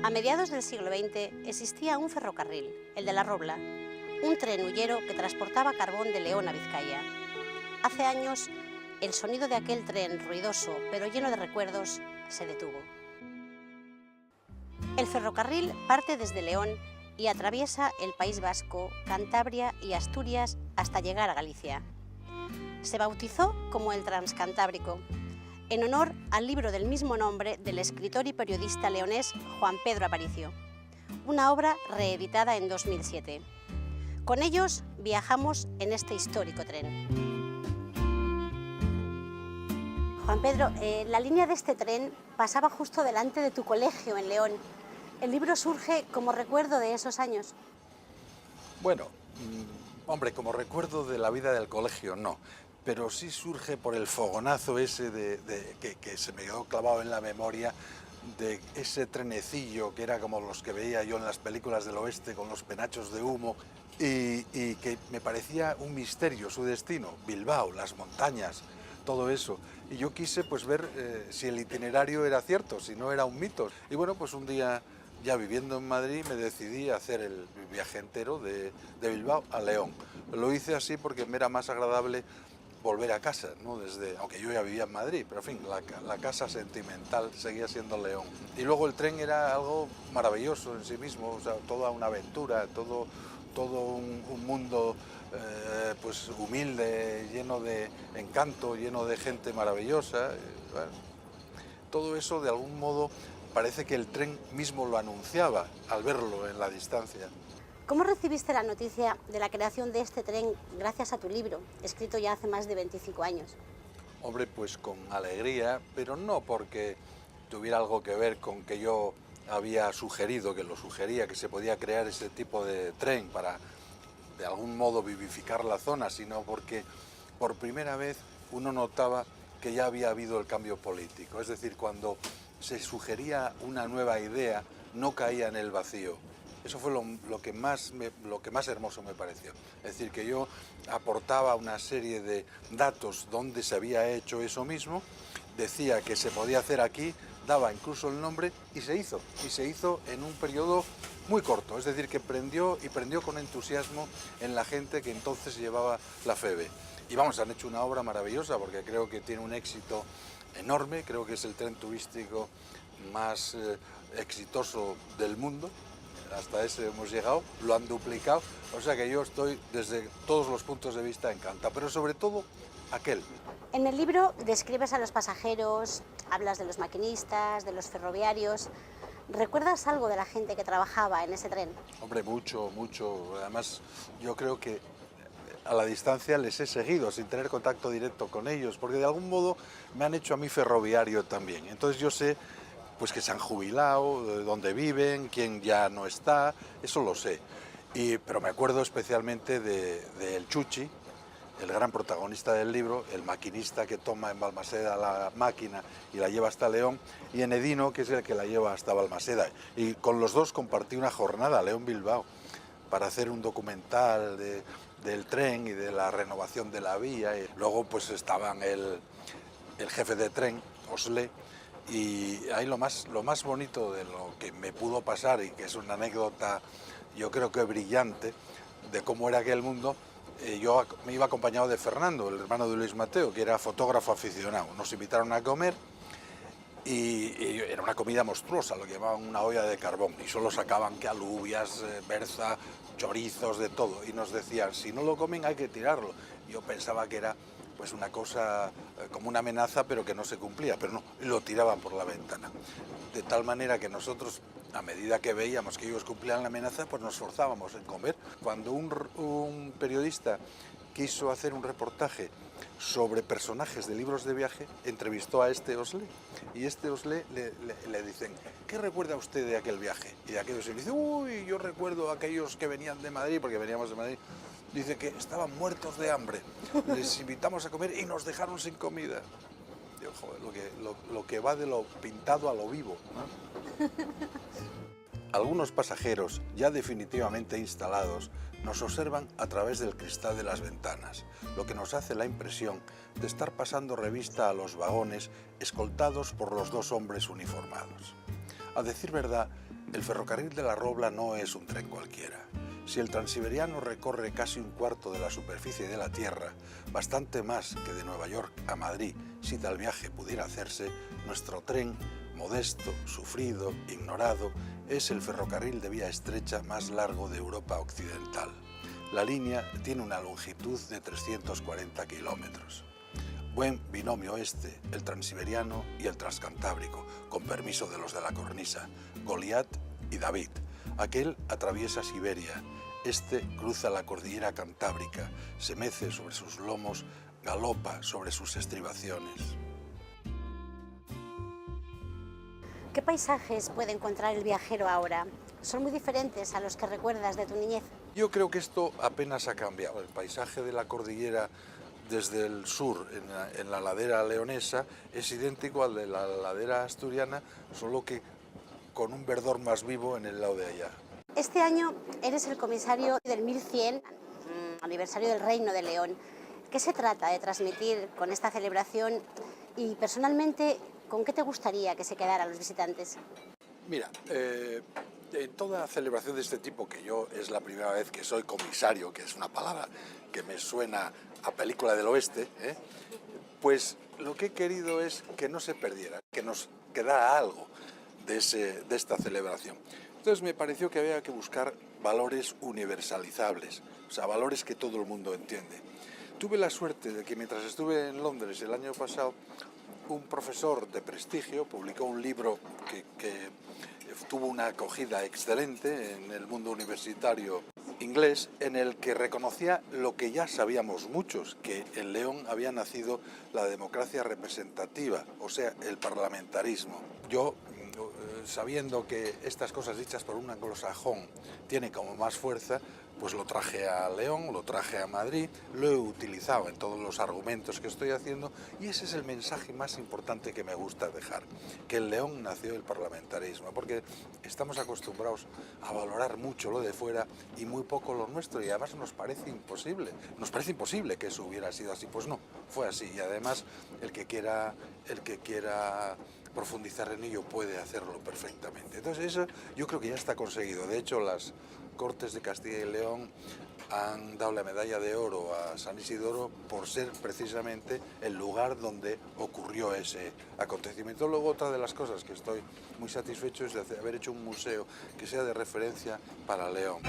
A mediados del siglo XX existía un ferrocarril, el de La Robla, un tren huyero que transportaba carbón de León a Vizcaya. Hace años, el sonido de aquel tren ruidoso pero lleno de recuerdos se detuvo. El ferrocarril parte desde León y atraviesa el País Vasco, Cantabria y Asturias hasta llegar a Galicia. Se bautizó como el Transcantábrico, en honor al libro del mismo nombre del escritor y periodista leonés Juan Pedro Aparicio, una obra reeditada en 2007. Con ellos viajamos en este histórico tren. Juan Pedro, la línea de este tren pasaba justo delante de tu colegio en León. ¿El libro surge como recuerdo de esos años? Bueno, hombre, como recuerdo de la vida del colegio, no. Pero sí surge por el fogonazo ese que se me quedó clavado en la memoria, de ese trenecillo que era como los que veía yo en las películas del oeste con los penachos de humo y que me parecía un misterio su destino, Bilbao, las montañas, todo eso. Y yo quise pues ver si el itinerario era cierto, si no era un mito. Y bueno, pues un día, ya viviendo en Madrid, me decidí a hacer el viaje entero de Bilbao a León. Lo hice así porque me era más agradable volver a casa, ¿no? Aunque yo ya vivía en Madrid, pero en fin, la casa sentimental seguía siendo León. Y luego el tren era algo maravilloso en sí mismo, o sea, toda una aventura, todo un mundo pues humilde, lleno de encanto, lleno de gente maravillosa. Bueno, todo eso de algún modo parece que el tren mismo lo anunciaba al verlo en la distancia. ¿Cómo recibiste la noticia de la creación de este tren gracias a tu libro, escrito ya hace más de 25 años? Hombre, pues con alegría, pero no porque tuviera algo que ver con que yo había sugerido, que lo sugería, que se podía crear ese tipo de tren para de algún modo vivificar la zona, sino porque por primera vez uno notaba que ya había habido el cambio político. Es decir, cuando se sugería una nueva idea, no caía en el vacío. Eso fue lo que más hermoso me pareció. Es decir, que yo aportaba una serie de datos donde se había hecho eso mismo, decía que se podía hacer aquí, daba incluso el nombre y se hizo en un periodo muy corto. Es decir, que prendió con entusiasmo en la gente que entonces llevaba la FEVE. Y vamos, han hecho una obra maravillosa porque creo que tiene un éxito enorme, creo que es el tren turístico más exitoso del mundo. Hasta ese hemos llegado, lo han duplicado, o sea que yo estoy desde todos los puntos de vista encantado, pero sobre todo aquel. En el libro describes a los pasajeros, hablas de los maquinistas, de los ferroviarios. ¿Recuerdas algo de la gente que trabajaba en ese tren? Hombre, mucho. Además, yo creo que a la distancia les he seguido sin tener contacto directo con ellos, porque de algún modo me han hecho a mí ferroviario también. Entonces yo sé pues que se han jubilado, de dónde viven, quién ya no está, eso lo sé. Pero me acuerdo especialmente del Chuchi, el gran protagonista del libro, el maquinista que toma en Balmaseda la máquina y la lleva hasta León, y en Edino, que es el que la lleva hasta Balmaseda. Y con los dos compartí una jornada, León-Bilbao, para hacer un documental del tren y de la renovación de la vía. Y luego pues estaban el jefe de tren, Oslé, y ahí lo más bonito de lo que me pudo pasar, y que es una anécdota yo creo que brillante, de cómo era aquel mundo, yo me iba acompañado de Fernando, el hermano de Luis Mateo, que era fotógrafo aficionado. Nos invitaron a comer y era una comida monstruosa, lo que llamaban una olla de carbón, y solo sacaban que alubias, berza, chorizos, de todo, y nos decían, si no lo comen hay que tirarlo. Yo pensaba que era pues una cosa como una amenaza, pero que no se cumplía, pero no, lo tiraban por la ventana. De tal manera que nosotros, a medida que veíamos que ellos cumplían la amenaza, pues nos forzábamos en comer. Cuando un periodista quiso hacer un reportaje sobre personajes de libros de viaje, entrevistó a este Oslé, y este Oslé le dicen, ¿qué recuerda usted de aquel viaje? Y de aquellos, y dice, uy, yo recuerdo a aquellos que venían de Madrid, porque veníamos de Madrid. Dice que estaban muertos de hambre, les invitamos a comer y nos dejaron sin comida. Digo, joder, lo que va de lo pintado a lo vivo, ¿no? Algunos pasajeros, ya definitivamente instalados, nos observan a través del cristal de las ventanas, lo que nos hace la impresión de estar pasando revista a los vagones escoltados por los dos hombres uniformados. A decir verdad, El ferrocarril de la Robla no es un tren cualquiera. Si el Transiberiano recorre casi un cuarto de la superficie de la Tierra, bastante más que de Nueva York a Madrid, si tal viaje pudiera hacerse, nuestro tren, modesto, sufrido, ignorado, es el ferrocarril de vía estrecha más largo de Europa Occidental. La línea tiene una longitud de 340 kilómetros. Buen binomio este, el Transiberiano y el Transcantábrico, con permiso de los de la cornisa, Goliat y David. Aquel atraviesa Siberia, este cruza la cordillera Cantábrica, se mece sobre sus lomos, galopa sobre sus estribaciones. ¿Qué paisajes puede encontrar el viajero ahora? ¿Son muy diferentes a los que recuerdas de tu niñez? Yo creo que esto apenas ha cambiado. El paisaje de la cordillera desde el sur, en la ladera leonesa, es idéntico al de la ladera asturiana, solo que con un verdor más vivo en el lado de allá. Este año eres el comisario del 1100 aniversario del Reino de León. ¿Qué se trata de transmitir con esta celebración y personalmente con qué te gustaría que se quedaran los visitantes? Mira, en toda celebración de este tipo, que yo es la primera vez que soy comisario, que es una palabra que me suena a película del oeste, pues lo que he querido es que no se perdiera, que nos quedara algo de esta celebración. Entonces me pareció que había que buscar valores universalizables, o sea, valores que todo el mundo entiende. Tuve la suerte de que mientras estuve en Londres el año pasado, un profesor de prestigio publicó un libro que tuvo una acogida excelente en el mundo universitario inglés, en el que reconocía lo que ya sabíamos muchos, que en León había nacido la democracia representativa, o sea, el parlamentarismo. Yo, sabiendo que estas cosas dichas por un anglosajón tienen como más fuerza, pues lo traje a León, lo traje a Madrid, lo he utilizado en todos los argumentos que estoy haciendo y ese es el mensaje más importante que me gusta dejar, que en León nació el parlamentarismo, porque estamos acostumbrados a valorar mucho lo de fuera y muy poco lo nuestro y además nos parece imposible que eso hubiera sido así. Pues no, fue así y además el que quiera profundizar en ello puede hacerlo perfectamente. Entonces eso yo creo que ya está conseguido. De hecho, las Cortes de Castilla y León han dado la medalla de oro a San Isidoro por ser precisamente el lugar donde ocurrió ese acontecimiento. Luego, otra de las cosas que estoy muy satisfecho es de haber hecho un museo que sea de referencia para León.